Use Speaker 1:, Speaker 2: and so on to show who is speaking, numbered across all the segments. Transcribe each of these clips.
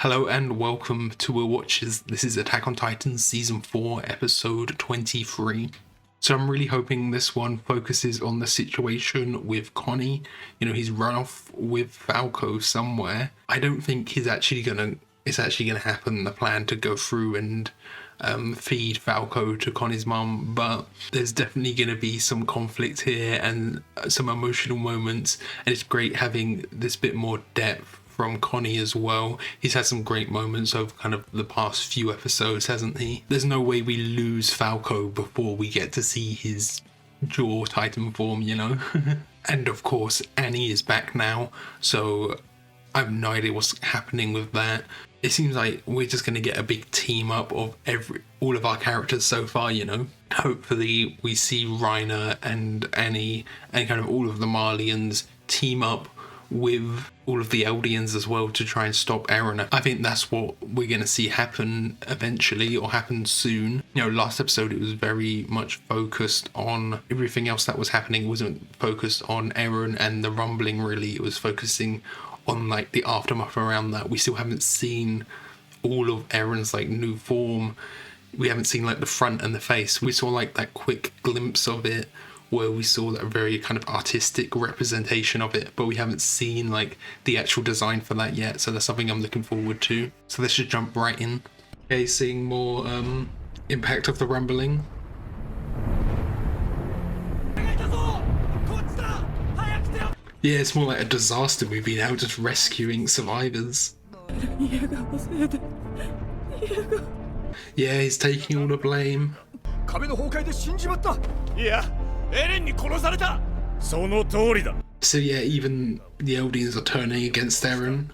Speaker 1: Hello and welcome to Will Watches. This is Attack on Titan Season 4, Episode 23. So I'm really hoping this one focuses on the situation with Connie. You know, he's run off with Falco somewhere. I don't think it's actually gonna happen, the plan to go through and feed Falco to Connie's mum, but there's definitely going to be some conflict here and some emotional moments, and it's great having this bit more depth from Connie as well. He's had some great moments over kind of the past few episodes, hasn't he? There's no way we lose Falco before we get to see his jaw Titan form, you know? And of course Annie is back now, so I have no idea what's happening with that. It seems like we're just going to get a big team up of all of our characters so far, you know. Hopefully we see Reiner and Annie and kind of all of the Marlians team up with all of the Eldians as well to try and stop Eren. I think that's what we're going to see happen eventually, or happen soon. You know, last episode it was very much focused on everything else that was happening. It wasn't focused on Eren and the rumbling really. It was focusing on like the aftermath around that. We still haven't seen all of Eren's like new form. We haven't seen like the front and the face. We saw like that quick glimpse of it where we saw that very kind of artistic representation of it, but we haven't seen like the actual design for that yet, so that's something I'm looking forward to. So let's just jump right in. Okay, seeing more impact of the rumbling. Yeah, it's more like a disaster movie now, just rescuing survivors. Yeah, he's taking all the blame. So yeah, even the Eldians are turning against Eren.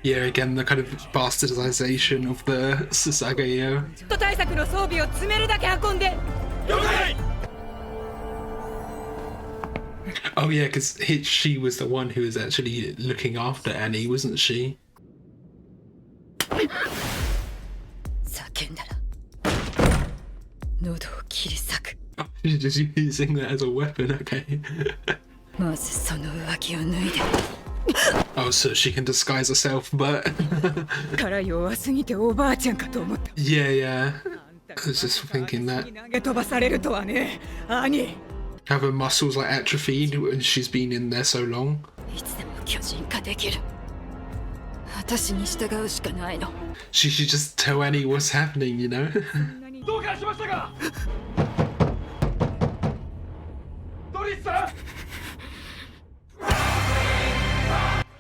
Speaker 1: Yeah, again, the kind of bastardization of the Sasageyo. Oh yeah, because she was the one who was actually looking after Annie, wasn't she? Oh, she's just using that as a weapon, okay. Oh, so she can disguise herself, but... yeah. I was just thinking that. Have her muscles like atrophied and she's been in there so long. She should just tell Annie what's happening, you know?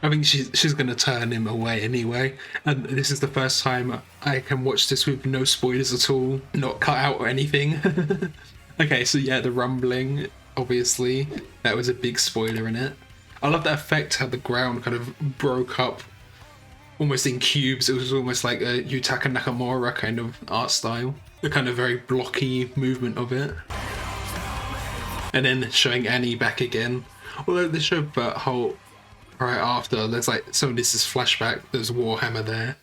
Speaker 1: I think she's gonna turn him away anyway, and this is the first time I can watch this with no spoilers at all, not cut out or anything. Okay, so yeah, the rumbling, obviously, that was a big spoiler in it. I love that effect, how the ground kind of broke up almost in cubes. It was almost like a Yutaka Nakamura kind of art style, the kind of very blocky movement of it. And then showing Annie back again, although they showed that whole right after, there's like some of this is flashback. There's Warhammer there.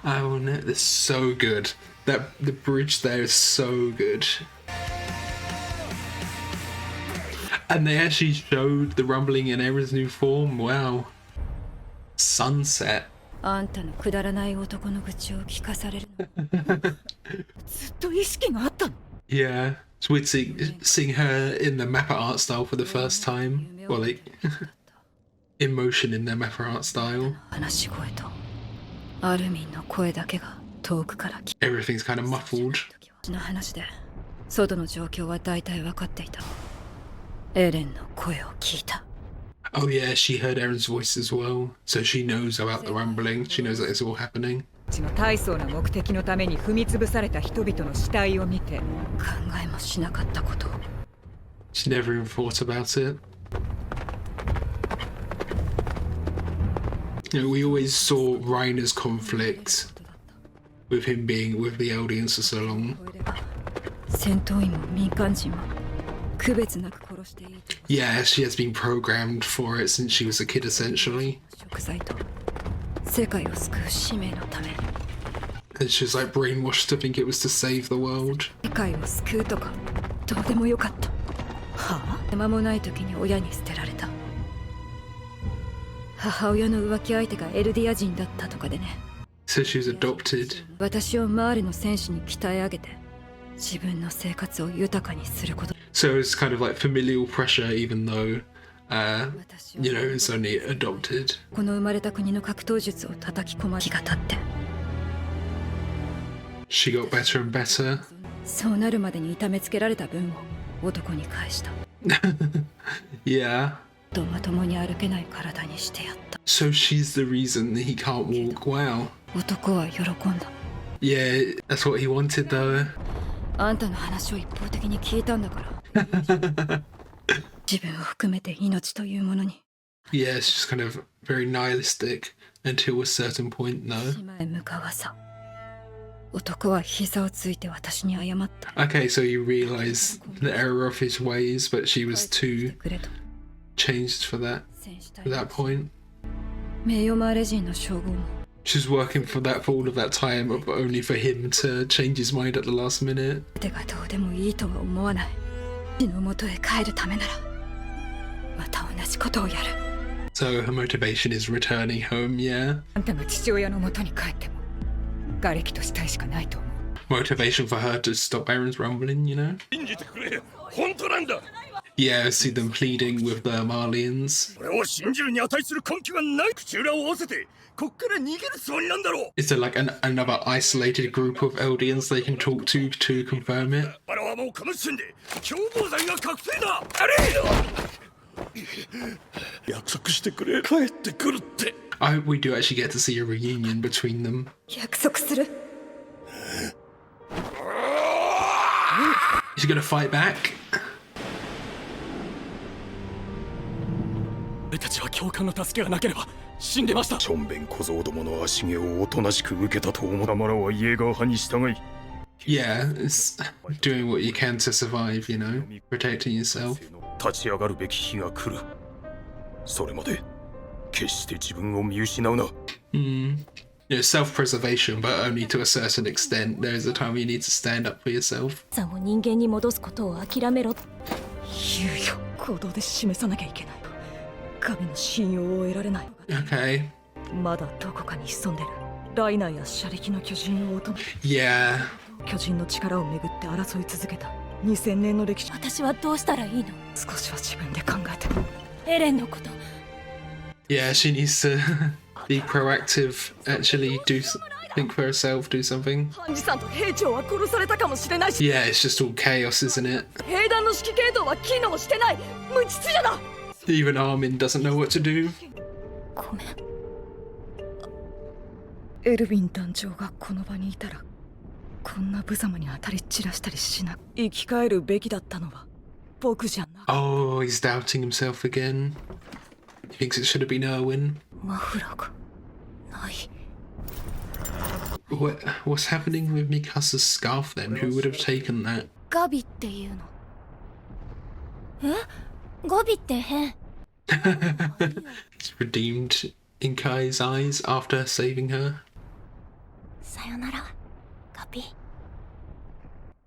Speaker 1: I will know. It's so good. The bridge there is so good. And they actually showed the rumbling in Eren's new form. Wow. Sunset. Yeah. It's weird seeing her in the Mappa art style for the first time. Or like in motion in their Mappa art style. Everything's kind of muffled. Oh yeah, she heard Eren's voice as well, so she knows about the rumbling. She knows that it's all happening. She never even thought about it. You know, we always saw Reiner's conflict with him being with the Eldians for so long. Yeah, she has been programmed for it since she was a kid, essentially. And she's like brainwashed to think it was to save the world.
Speaker 2: 世界を救うとかどうでもよかった。はあ、間もない時に親に捨てられた。母親の浮気相手がエルディア人だったとかでね。
Speaker 1: So she was adopted.
Speaker 2: 私をマーレの戦士に鍛え上げて自分の生活を豊かにすること。
Speaker 1: So it's kind of like familial pressure, even though, you know, it's only adopted.
Speaker 2: この生まれた国の格闘術を叩き込ま気が立って。
Speaker 1: She got better and better.
Speaker 2: そうなるまでに痛めつけられた分を男に返した。
Speaker 1: Yeah.
Speaker 2: とまともに歩けない体にしてやった。
Speaker 1: So she's the reason that he can't walk. Wow.
Speaker 2: 男は喜んだ。
Speaker 1: Yeah, that's what he wanted though.
Speaker 2: あんたの話を一方的に聞いたんだから。自分を含めて命というものに。
Speaker 1: Yeah, it's just kind of very nihilistic until a certain point, no?
Speaker 2: 島へ向かわさ。男は膝をついて私に謝った。
Speaker 1: Okay, so you realize the error of his ways, but she was too changed for that point.
Speaker 2: 名誉マーレ人の称号も。
Speaker 1: She's working for all of that time, but only for him to change his mind at the last minute.
Speaker 2: 手がどうでもいいとは思わない。父の元へ帰るためなら、また同じことをやる。
Speaker 1: So her motivation is returning home, yeah?
Speaker 2: あんたの父親の元に帰っても、瓦礫としたいしかないと思う。
Speaker 1: Motivation for her to stop Aaron's rumbling, you know? Yeah, I see them pleading with the Malians. Is there like another isolated group of Eldians they can talk to confirm it? I hope we do actually get to see a reunion between them.
Speaker 2: 約束する。
Speaker 1: Is he gonna fight back?
Speaker 3: 俺たちは教官の助けがなければ死んでました。しょんべん小僧どもの足毛をおとなしく受けたと思ったまらはイエーガー派に従い。
Speaker 1: Yeah, it's doing what you can to survive, you know, protecting yourself.
Speaker 3: 立ち上がるべき日が来る。それまで決して自分を見失うな。
Speaker 1: You know, self-preservation, but only to a certain extent. There is a time you need to stand up for yourself.
Speaker 4: さんを人間に戻すことを諦めろ。猶予、行動で示さなきゃいけない。神の信用を得られない。
Speaker 1: Okay.
Speaker 4: まだどこかに潜んでる。ライナーや車力の巨人を求め。
Speaker 1: Yeah.
Speaker 4: 巨人の力をめぐって争い続けた2000年の歴史。私はどうしたらいいの？
Speaker 2: 少しは自分で考えて。
Speaker 4: エレンのこと。
Speaker 1: Yeah, she needs to be proactive, actually think for herself, do something.
Speaker 4: ハンジさんと兵長は殺されたかもしれないし。
Speaker 1: Yeah, it's just all chaos, isn't it?
Speaker 4: 兵団の指揮系統は機能してない。無秩序だ。
Speaker 1: Even Armin doesn't know what to do.
Speaker 4: ごめん。
Speaker 2: エルヴィン団長がこの場にいたら、こんな無様に当たり散らしたりしな。
Speaker 4: 生き返るべきだったのは僕じゃな。
Speaker 1: Oh, he's doubting himself again. He thinks it should have been Erwin.
Speaker 4: マフラーがない。
Speaker 1: What's happening with Mikasa's scarf then? Who would have taken that?
Speaker 4: ガビっていうの。え？ガビって変。
Speaker 1: It's redeemed in Kai's eyes after saving her.
Speaker 4: さよなら、ガビ。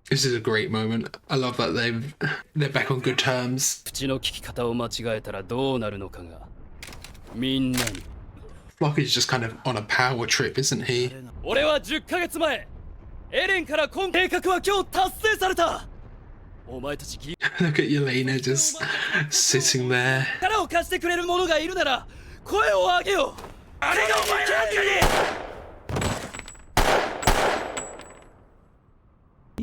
Speaker 1: This is a great moment. I love that they're back on good terms.
Speaker 5: 口の聞き方を間違えたらどうなるのかがみんなに。
Speaker 1: Flock is just kind of on a power trip, isn't he?
Speaker 5: 俺は10ヶ月前エレンから今計画は今日達成された。お前たちギ
Speaker 1: Look at Yelena just sitting there.
Speaker 5: 力を貸してくれる者がいるなら声を上げよう。あれがお前なん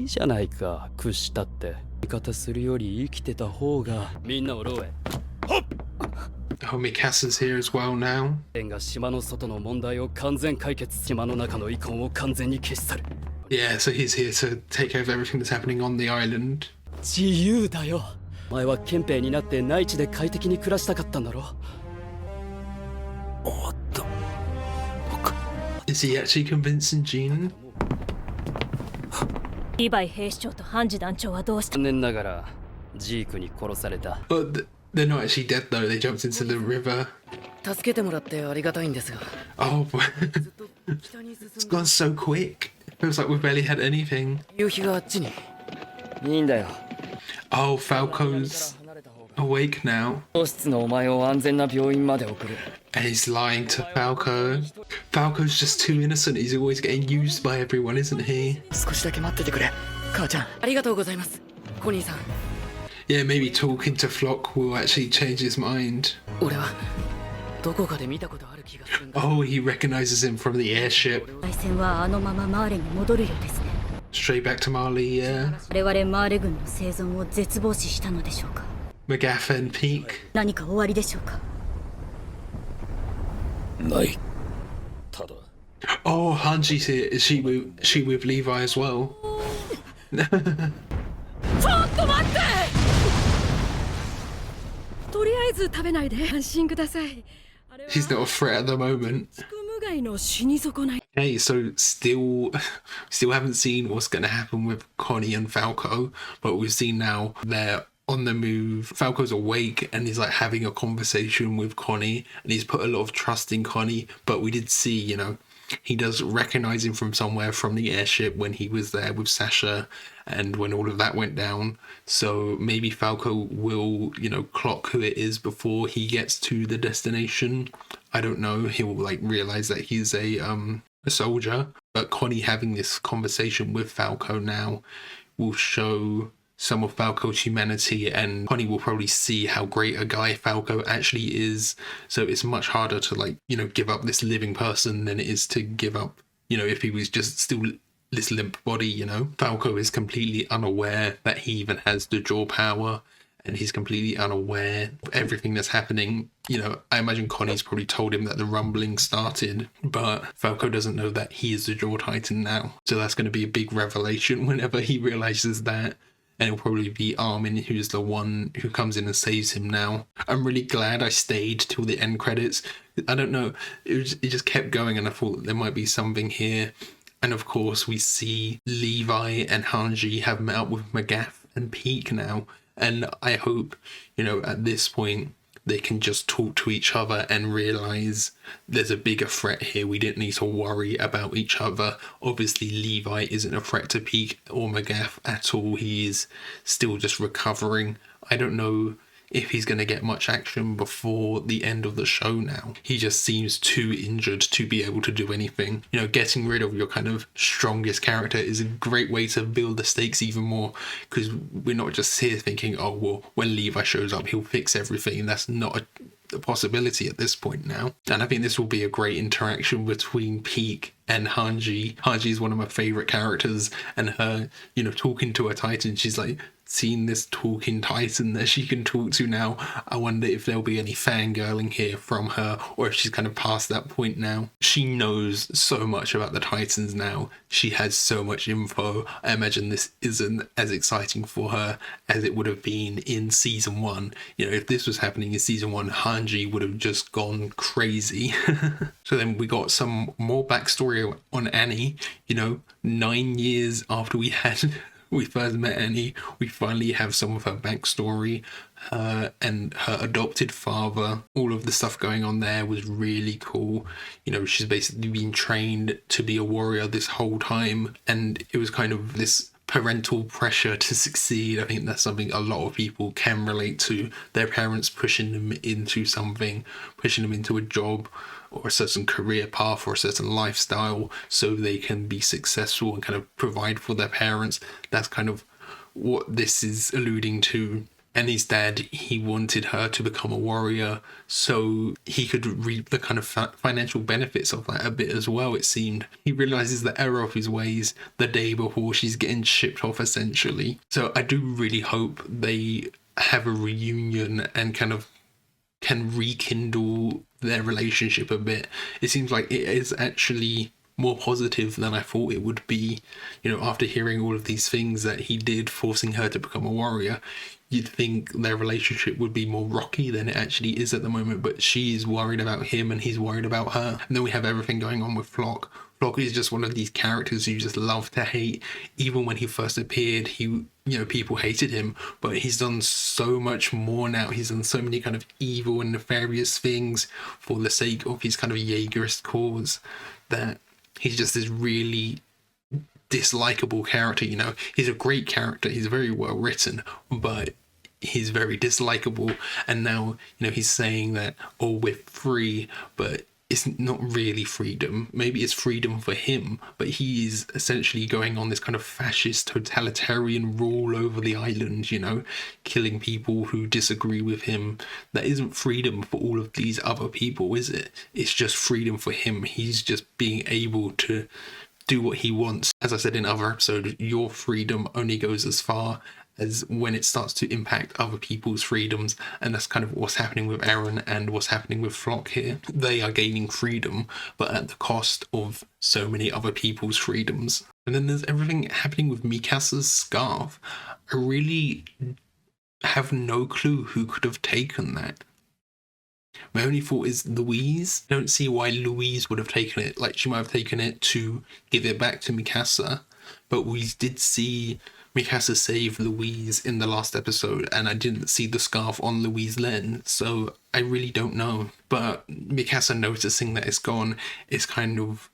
Speaker 5: いいじゃないか。屈したって味方するより生きてた方が。みんなをローへ。ほっ。
Speaker 1: Oh, Mikasa's here as well now.
Speaker 5: エレンが島の外の問題を完全解決。島の中の遺恨を完全に消し去る。
Speaker 1: Yeah, so he's here to take care of everything that's happening on the island.
Speaker 5: 自由だよ。お前は憲兵になって内地で快適に暮らしたかったんだろ。おっと。
Speaker 1: Is he actually convincing Jean?
Speaker 4: リヴァイ兵士長とハンジ団長はどうした？
Speaker 5: 残念ながらジークに殺された。
Speaker 1: But they're not actually dead though. They jumped into the river.
Speaker 6: 助けてもらってありがたいんですが。
Speaker 1: Oh, boy. It's gone so quick. Feels like we've barely had anything.
Speaker 5: 夕日があっちに。いいんだよ。
Speaker 1: Oh, Falco's awake now.
Speaker 5: 教室のお前を安全な病院まで送る。
Speaker 1: And he's lying to Falco. Falco's just too innocent. He's always getting used by everyone, isn't he?
Speaker 5: 少しだけ待っててくれ。母ちゃん。ありがとうございます。コニーさん。
Speaker 1: Yeah, maybe talking to Flock will actually change his mind.
Speaker 5: 俺はどこかで見たことある気がするんだ。
Speaker 1: Oh, he recognizes him from the airship.
Speaker 4: 対戦はあのままマーレに戻るようですね。
Speaker 1: Straight back to Marley, yeah.
Speaker 4: 我々マーレ軍の生存を絶望視したのでしょうか。
Speaker 1: McGaff and Peak.
Speaker 4: 何か終わりでしょうか。
Speaker 3: ない。ただ
Speaker 1: Oh, Hanji's here. Is she with Levi as well?
Speaker 4: ちょっと待って。
Speaker 2: とりあえず食べないで安心ください。
Speaker 1: He's not a threat at the moment.
Speaker 2: 無害の死に損ない。
Speaker 1: Okay, so still haven't seen what's going to happen with Connie and Falco, but we've seen now they're on the move. Falco's awake and he's like having a conversation with Connie, and he's put a lot of trust in Connie. But we did see, you know, he does recognize him from somewhere from the airship when he was there with Sasha and when all of that went down. So maybe Falco will, you know, clock who it is before he gets to the destination. I don't know. He'll like realize that he's a soldier. But Connie having this conversation with Falco now will show some of Falco's humanity, and Connie will probably see how great a guy Falco actually is. So it's much harder to, like, you know, give up this living person than it is to give up, you know, if he was just still this limp body, you know. Falco is completely unaware that he even has the jaw power, and he's completely unaware of everything that's happening. You know, I imagine Connie's probably told him that the rumbling started, but Falco doesn't know that he is the Jaw Titan now. So that's going to be a big revelation whenever he realizes that. And it'll probably be Armin who's the one who comes in and saves him now. I'm really glad I stayed till the end credits. I don't know, it just kept going, and I thought there might be something here. And of course we see Levi and Hanji have met up with McGaff and Peak now. And I hope, you know, at this point they can just talk to each other and realize there's a bigger threat here. We didn't need to worry about each other. Obviously, Levi isn't a threat to Peak or McGaff at all. He is still just recovering. I don't know if he's going to get much action before the end of the show now. He just seems too injured to be able to do anything. You know, getting rid of your kind of strongest character is a great way to build the stakes even more, because we're not just here thinking, oh, well, when Levi shows up, he'll fix everything. That's not a possibility at this point now. And I think this will be a great interaction between Peak and Hanji. Hanji is one of my favorite characters, and her, you know, talking to a Titan, she's like, seen this talking Titan that she can talk to now. I wonder if there'll be any fangirling here from her, or if she's kind of past that point now. She knows so much about the Titans now. She has so much info. I imagine this isn't as exciting for her as it would have been in season 1. You know, if this was happening in season 1, Hanji would have just gone crazy. So then we got some more backstory on Annie. You know, 9 years after we first met Annie, we finally have some of her backstory, and her adopted father. All of the stuff going on there was really cool. You know, she's basically been trained to be a warrior this whole time, and it was kind of this parental pressure to succeed. I think that's something a lot of people can relate to. Their parents pushing them into something, pushing them into a job or a certain career path or a certain lifestyle so they can be successful and kind of provide for their parents. That's kind of what this is alluding to. Annie's dad, he wanted her to become a warrior so he could reap the kind of financial benefits of that a bit as well, it seemed. He realizes the error of his ways the day before she's getting shipped off, essentially. So I do really hope they have a reunion and kind of can rekindle their relationship a bit. It seems like it is actually more positive than I thought it would be. You know, after hearing all of these things that he did, forcing her to become a warrior, you'd think their relationship would be more rocky than it actually is at the moment, but she's worried about him and he's worried about her. And then we have everything going on with Flock. Flock is just one of these characters you just love to hate. Even when he first appeared, you know, people hated him, but he's done so much more now. He's done so many kind of evil and nefarious things for the sake of his kind of Jaegerist cause that he's just this really dislikable character, you know. He's a great character, he's very well written, but he's very dislikable. And now, you know, he's saying that, oh, we're free, but it's not really freedom. Maybe it's freedom for him, but he is essentially going on this kind of fascist totalitarian rule over the island, you know, killing people who disagree with him. That isn't freedom for all of these other people, is it? It's just freedom for him. He's just being able to do what he wants. As I said in other episodes, your freedom only goes as far as when it starts to impact other people's freedoms, and that's kind of what's happening with Eren and what's happening with Flock here. They are gaining freedom, but at the cost of so many other people's freedoms. And then there's everything happening with Mikasa's scarf. I really have no clue who could have taken that. My only thought is Louise. I don't see why Louise would have taken it. Like, she might have taken it to give it back to Mikasa, but we did see Mikasa save Louise in the last episode, and I didn't see the scarf on Louise Len, so I really don't know. But Mikasa noticing that it's gone is kind of,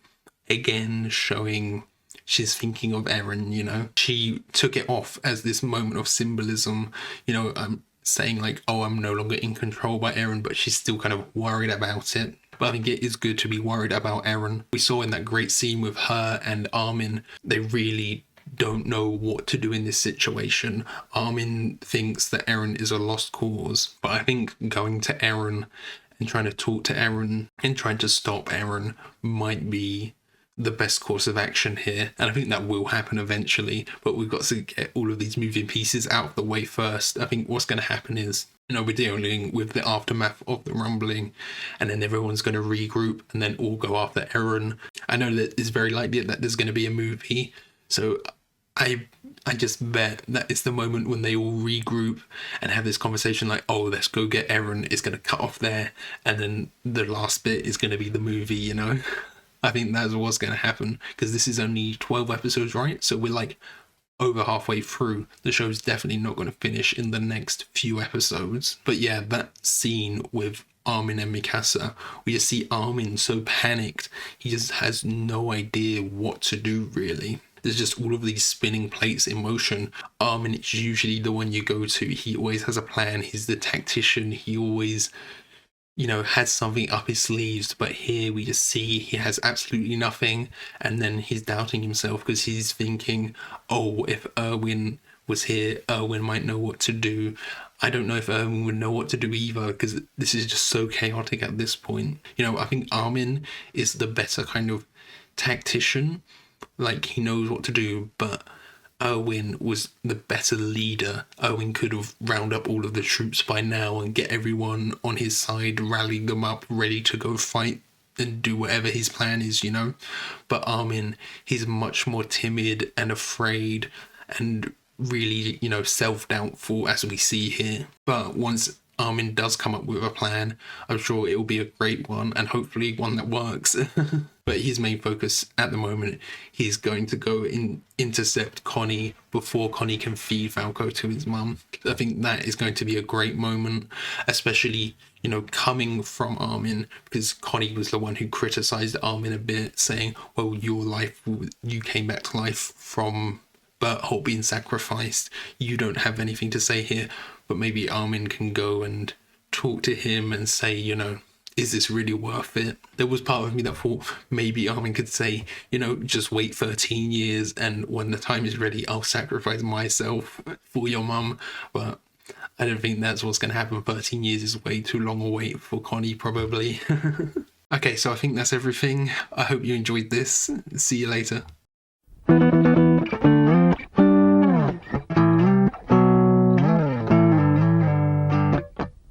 Speaker 1: again, showing she's thinking of Eren, you know. She took it off as this moment of symbolism, you know, saying like, oh, I'm no longer in control by Eren, but she's still kind of worried about it. But I think it is good to be worried about Eren. We saw in that great scene with her and Armin, they really don't know what to do in this situation. Armin thinks that Eren is a lost cause, but I think going to Eren and trying to talk to Eren and trying to stop Eren might be the best course of action here, and I think that will happen eventually, but we've got to get all of these moving pieces out of the way first. I think what's going to happen is, you know, we're dealing with the aftermath of the rumbling, and then everyone's going to regroup and then all go after Eren. I know that it's very likely that there's going to be a movie, so I just bet that it's the moment when they all regroup and have this conversation like, oh, let's go get Eren. It's going to cut off there, and then the last bit is going to be the movie, you know. I think that's what's going to happen, because this is only 12 episodes, right? So we're like over halfway through. The show's definitely not going to finish in the next few episodes. But yeah, that scene with Armin and Mikasa, we just see Armin so panicked. He just has no idea what to do, really. There's just all of these spinning plates in motion. Armin is usually the one you go to. He always has a plan. He's the tactician. He always, you know, has something up his sleeves, but here we just see he has absolutely nothing, and then he's doubting himself because he's thinking, oh, if Erwin was here, Erwin might know what to do. I don't know if Erwin would know what to do either, because this is just so chaotic at this point. You know, I think Armin is the better kind of tactician, like he knows what to do, but Erwin was the better leader. Erwin could have rounded up all of the troops by now and get everyone on his side, rally them up, ready to go fight and do whatever his plan is, you know. But Armin, he's much more timid and afraid and really, you know, self-doubtful, as we see here. But once Armin does come up with a plan, I'm sure it will be a great one, and hopefully one that works. But his main focus at the moment, he's going to go intercept Connie before Connie can feed Falco to his mum. I think that is going to be a great moment, especially, you know, coming from Armin, because Connie was the one who criticized Armin a bit, saying, well, you came back to life from Berthold being sacrificed. You don't have anything to say here. But maybe Armin can go and talk to him and say, you know, is this really worth it? There was part of me that thought maybe Armin could say, you know, just wait 13 years and when the time is ready, I'll sacrifice myself for your mum. But I don't think that's what's going to happen. 13 years is way too long a wait for Connie, probably. Okay, so I think that's everything. I hope you enjoyed this. See you later.